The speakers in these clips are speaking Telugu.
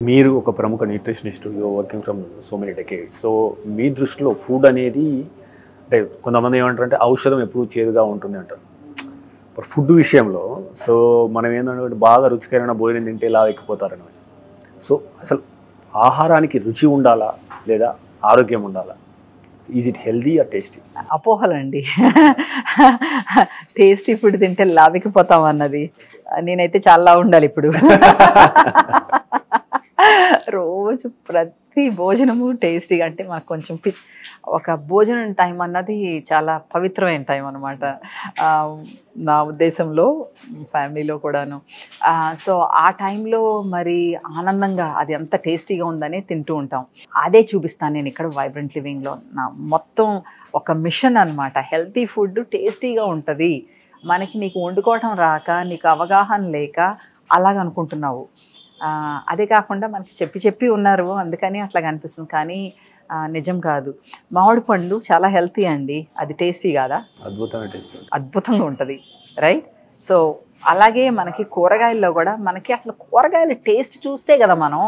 మీరు ఒక ప్రముఖ nutritionist, you working from so many decades. So మీ దృష్టిలో ఫుడ్ అనేది అంటే కొంతమంది ఏమంటారంటే ఔషధం ఎప్పుడు చేదుగా ఉంటుంది అంటారు. బట్ ఫుడ్ విషయంలో సో మనం ఏంటంటే బాగా రుచికరమైన భోజనం తింటే ఇలా ఎక్కిపోతారని. సో అసలు ఆహారానికి రుచి ఉండాలా లేదా ఆరోగ్యం ఉండాలా? Is it healthy or tasty? అపోహలండి. టేస్టీ ఫుడ్ తింటే లావికిపోతాం అన్నది నేనైతే చాలా ఉండాలి ఇప్పుడు. రోజు ప్రతి భోజనము టేస్టీగా అంటే మాకు కొంచెం ఒక భోజనం టైం అన్నది చాలా పవిత్రమైన టైం అనమాట నా ఉద్దేశంలో, ఫ్యామిలీలో కూడాను. సో ఆ టైంలో మరి ఆనందంగా అది ఎంత టేస్టీగా ఉందని తింటూ ఉంటాం. అదే చూపిస్తాను నేను ఇక్కడ వైబ్రెంట్ లివింగ్లో. నా మొత్తం ఒక మిషన్ అనమాట. హెల్తీ ఫుడ్ టేస్టీగా ఉంటుంది. నీకు వండుకోవటం రాక, నీకు అవగాహన లేక అలాగనుకుంటున్నావు. అదే కాకుండా మనకి చెప్పి ఉన్నారు అందుకని అట్లా కనిపిస్తుంది, కానీ నిజం కాదు. మామిడి పండ్లు చాలా హెల్తీ అండి. అది టేస్టీ కాదా? అద్భుతమైన టేస్ట్, అద్భుతంగా ఉంటుంది, రైట్? సో అలాగే మనకి కూరగాయల్లో కూడా మనకి అసలు కూరగాయల టేస్ట్ చూస్తే కదా మనం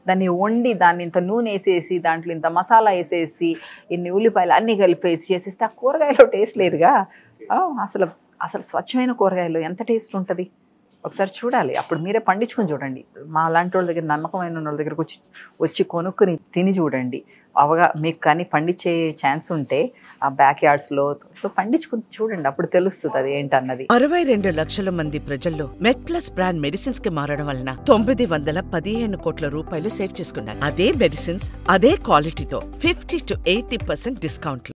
దాన్ని వండి దాన్ని ఇంత నూనె వేసేసి దాంట్లో ఇంత మసాలా వేసేసి ఇన్ని ఉల్లిపాయలు అన్నీ కలిపేసి చేసేస్తే ఆ కూరగాయలో టేస్ట్ లేదుగా. అసలు అసలు స్వచ్ఛమైన కూరగాయలు ఎంత టేస్ట్ ఉంటుంది ఒకసారి చూడాలి. అప్పుడు మీరే పండించుకొని చూడండి. మా లాంటి వాళ్ళ దగ్గర, నమ్మకమైన వాళ్ళ దగ్గరకు వచ్చి కొనుక్కొని తిని చూడండి. మీకు కానీ పండించే ఛాన్స్ ఉంటే ఆ బ్యాక్ యార్డ్స్లో పండించుకుని చూడండి, అప్పుడు తెలుస్తుంది అది ఏంటన్నది. 62 లక్షల మంది ప్రజల్లో మెడ్ప్లస్ బ్రాండ్ మెడిసిన్స్ కి మారడం వలన 915 కోట్ల రూపాయలు సేవ్ చేసుకున్నారు. అదే మెడిసిన్స్ అదే క్వాలిటీతో 50 to 80% డిస్కౌంట్లు.